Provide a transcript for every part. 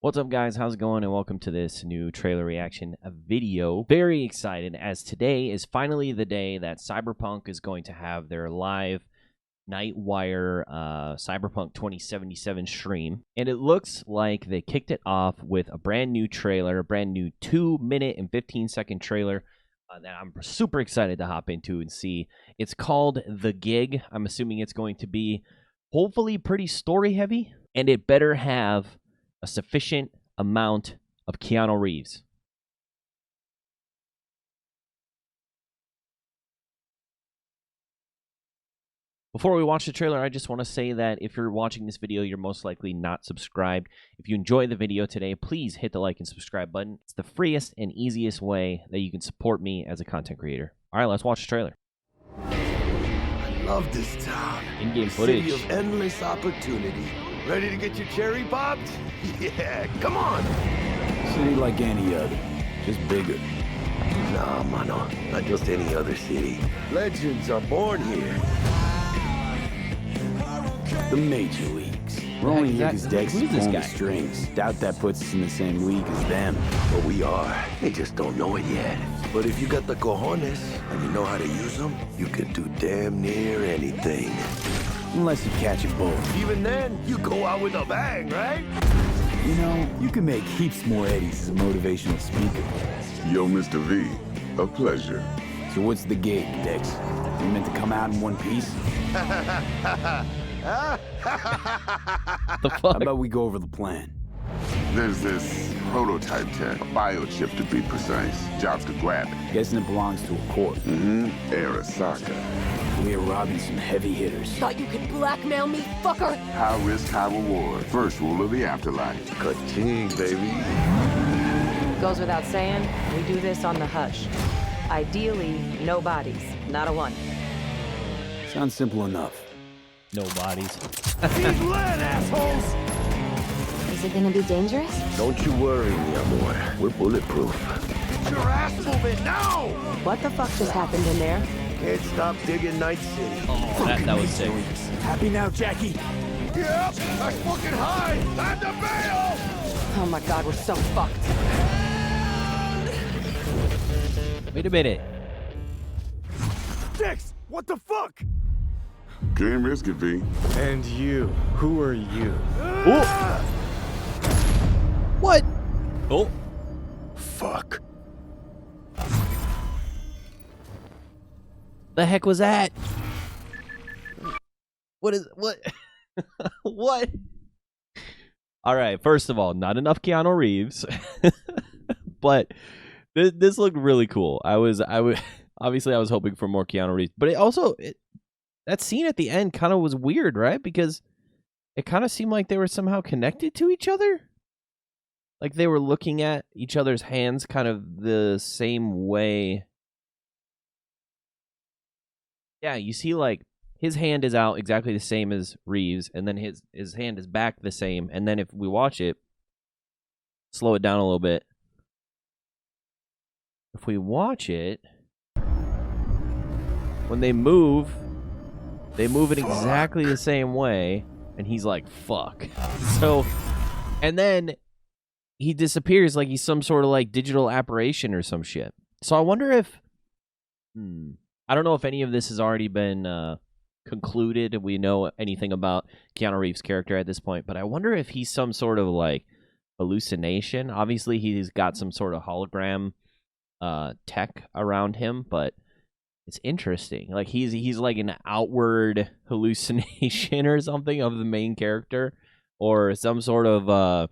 What's up, guys? How's it going? And welcome to this new trailer reaction video. Very excited, as today is finally the day that Cyberpunk is going to have their live Nightwire Cyberpunk 2077 stream. And it looks like they kicked it off with a brand new trailer, a brand new 2-minute and 15-second trailer that I'm super excited to hop into and see. It's called The Gig. I'm assuming it's going to be hopefully pretty story heavy, and it better have a sufficient amount of Keanu Reeves. Before we watch the trailer, I just want to say that if you're watching this video, you're most likely not subscribed. If you enjoy the video today, please hit the like and subscribe button. It's the freest and easiest way that you can support me as a content creator. All right, let's watch the trailer. I love this town. In-game footage. City of endless opportunity. Ready to get your cherry popped? Yeah, come on. City like any other, just bigger. Nah, mano, not just any other city. Legends are born here. The major leagues. We're only here because Dex who's is this pulling guy? the strings. Doubt that puts us in the same league as them. But we are. They just don't know it yet. But if you got the cojones and you know how to use them, you can do damn near anything. Unless you catch a bull. Even then, you go out with a bang, right? You know, you can make heaps more eddies as a motivational speaker. Yo, Mr. V, a pleasure. So what's the gig, Dex? You meant to come out in one piece? The How fuck? about we go over the plan? There's this prototype tech, a biochip to be precise. Jobs to grab it. Guessing it belongs to a corp. Arasaka. We're robbing some heavy hitters. Thought you could blackmail me, fucker? High risk, high reward. First rule of the afterlife. Ka-ching, baby. Goes without saying, we do this on the hush. Ideally, no bodies, not a one. Sounds simple enough. No bodies. He's lead, assholes! Is it gonna be dangerous? Don't you worry, mi amor. We're bulletproof. Get your ass moving now! What the fuck just happened in there? Can't stop digging Night City. Oh, that was sick. Happy now, Jackie? Yep, that's fucking high! Time to bail! Oh my god, we're so fucked. Wait a minute. Dex, what the fuck? Can't risk it, V. And you, who are you? What? Oh. Fuck. The heck was that? What? What? All right, first of all, not enough Keanu Reeves. But this looked really cool. I was obviously I was hoping for more Keanu Reeves, but that scene at the end kind of was weird, right? Because it kind of seemed like they were somehow connected to each other. Like they were looking at each other's hands kind of the same way. Yeah, you see, like, his hand is out exactly the same as Reeves, and then his hand is back the same. And then if we watch it, slow it down a little bit. If we watch it, when they move it exactly the same way, and he's like, fuck. So, and then he disappears like he's some sort of, like, digital apparition or some shit. So I wonder if... I don't know if any of this has already been concluded. We know anything about Keanu Reeves' character at this point, but I wonder if he's some sort of like hallucination. Obviously, he's got some sort of hologram tech around him, but it's interesting. Like he's like an outward hallucination or something of the main character, or some sort of I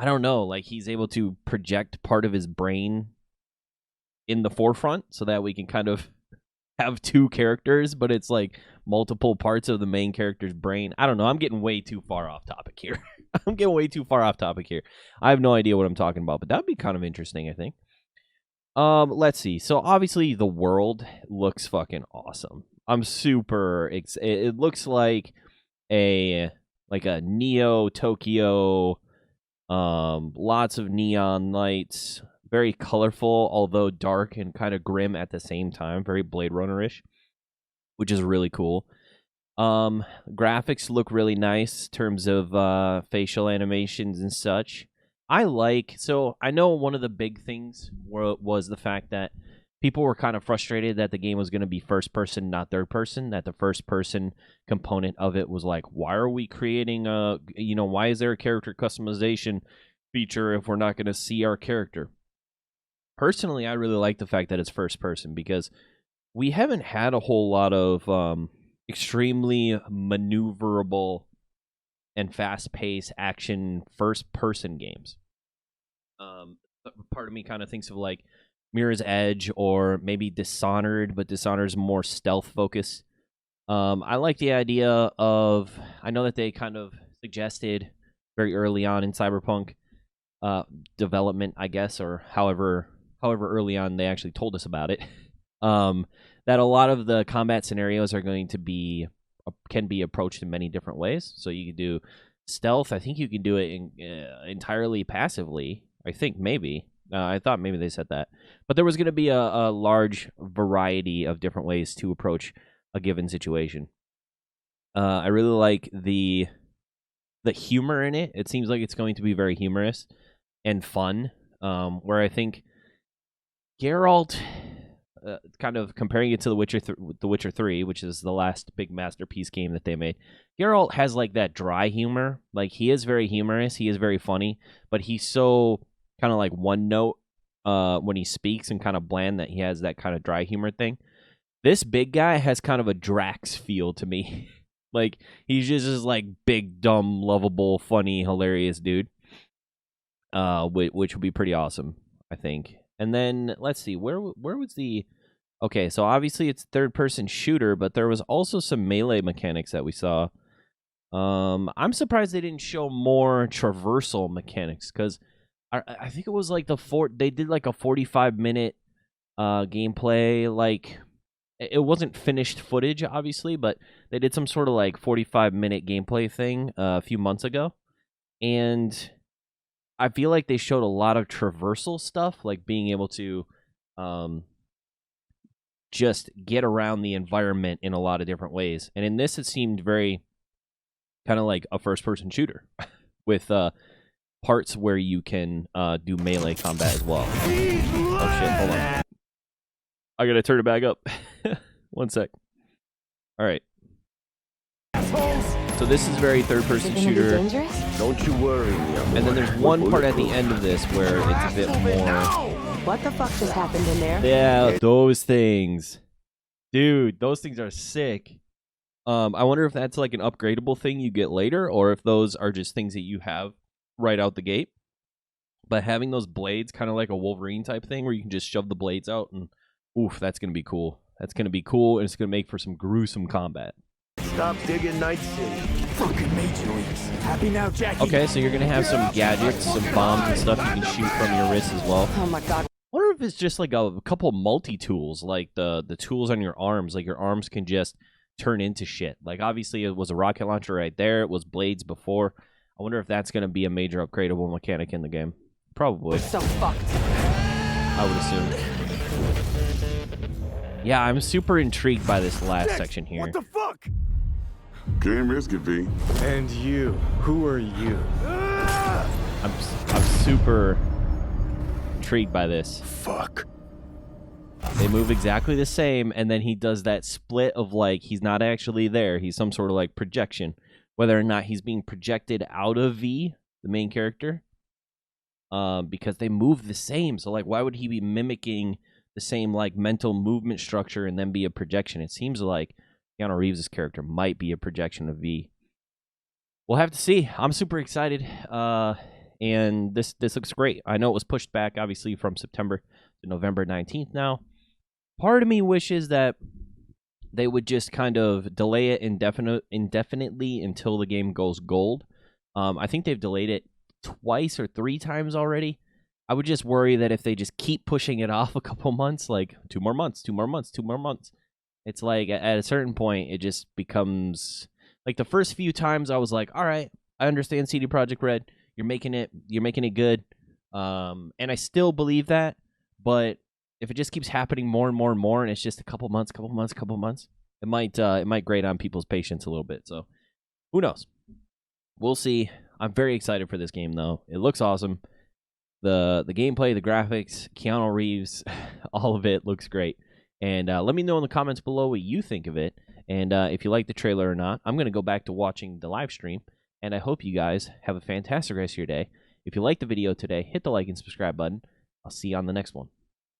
don't know. Like he's able to project part of his brain in the forefront so that we can kind of have two characters, but it's like multiple parts of the main character's brain. I don't know. I'm getting way too far off topic here. I have no idea what I'm talking about, but that'd be kind of interesting, I think. Let's see. So obviously the world looks fucking awesome. I'm super it looks like a Neo Tokyo, lots of neon lights. Very colorful, although dark and kind of grim at the same time. Very Blade Runner-ish, which is really cool. Graphics look really nice in terms of facial animations and such. I know one of the big things was the fact that people were kind of frustrated that the game was going to be first person, not third person, that the first person component of it was like, why are we creating why is there a character customization feature if we're not going to see our character? Personally, I really like the fact that it's first person because we haven't had a whole lot of extremely maneuverable and fast-paced action first-person games. Part of me kind of thinks of like Mirror's Edge or maybe Dishonored, but Dishonored's more stealth-focused. I like the idea of... I know that they kind of suggested very early on in Cyberpunk development, I guess, or however early on they actually told us about it, that a lot of the combat scenarios are going to be can be approached in many different ways. So you can do stealth. I think you can do it entirely passively. I think maybe. I thought maybe they said that. But there was going to be a large variety of different ways to approach a given situation. I really like the humor in it. It seems like it's going to be very humorous and fun. Where I think Geralt, kind of comparing it to The Witcher 3, which is the last big masterpiece game that they made, Geralt has like that dry humor. Like he is very humorous, he is very funny, but he's so kind of like one note when he speaks and kind of bland that he has that kind of dry humor thing. This big guy has kind of a Drax feel to me. Like he's just this like big, dumb, lovable, funny, hilarious dude. Which would be pretty awesome, I think. And then let's see, where was the... Okay, so obviously it's third-person shooter, but there was also some melee mechanics that we saw. I'm surprised they didn't show more traversal mechanics, because I think it was like they did like a 45-minute gameplay, like... It wasn't finished footage, obviously, but they did some sort of like 45-minute gameplay thing a few months ago. And I feel like they showed a lot of traversal stuff, like being able to just get around the environment in a lot of different ways. And in this, it seemed very kind of like a first-person shooter with parts where you can do melee combat as well. Oh, shit. Hold on. I gotta turn it back up. 1 sec. All right. So this is very third-person shooter. Dangerous? Don't you worry, And then there's one part at the end of this where it's a bit more... What the fuck just happened in there? Yeah, those things. Dude, those things are sick. I wonder if that's like an upgradable thing you get later, or if those are just things that you have right out the gate. But having those blades, kind of like a Wolverine type thing, where you can just shove the blades out, and oof, that's going to be cool. That's going to be cool, and it's going to make for some gruesome combat. Stop digging Night City. Fucking Major Leagues. Happy now, Jackie? Okay, so you're going to have some gadgets, some bombs and stuff you can shoot from your wrist as well. Oh my god. I wonder if it's just like a couple multi-tools, like the tools on your arms. Like your arms can just turn into shit. Like obviously it was a rocket launcher right there. It was blades before. I wonder if that's going to be a major upgradable mechanic in the game. Probably. We're so fucked. I would assume. Yeah, I'm super intrigued by this last section here. What the fuck? Can't risk it, V. And you, who are you? I'm super intrigued by this. Fuck. They move exactly the same, and then he does that split of like he's not actually there. He's some sort of like projection, whether or not he's being projected out of V, the main character, because they move the same. So like, why would he be mimicking the same like mental movement structure and then be a projection? It seems like Keanu Reeves' character might be a projection of V. We'll have to see. I'm super excited, and this looks great. I know it was pushed back, obviously, from September to November 19th now. Part of me wishes that they would just kind of delay it indefinitely until the game goes gold. I think they've delayed it twice or 3 times already. I would just worry that if they just keep pushing it off a couple months, like 2 more months, 2 more months, 2 more months, it's like at a certain point, it just becomes like the first few times I was like, all right, I understand CD Projekt Red. You're making it good. And I still believe that, but if it just keeps happening more and more and more, and it's just a couple months, it might grate on people's patience a little bit. So who knows? We'll see. I'm very excited for this game, though. It looks awesome. The gameplay, the graphics, Keanu Reeves, all of it looks great. And let me know in the comments below what you think of it. And if you like the trailer or not. I'm going to go back to watching the live stream. And I hope you guys have a fantastic rest of your day. If you liked the video today, hit the like and subscribe button. I'll see you on the next one.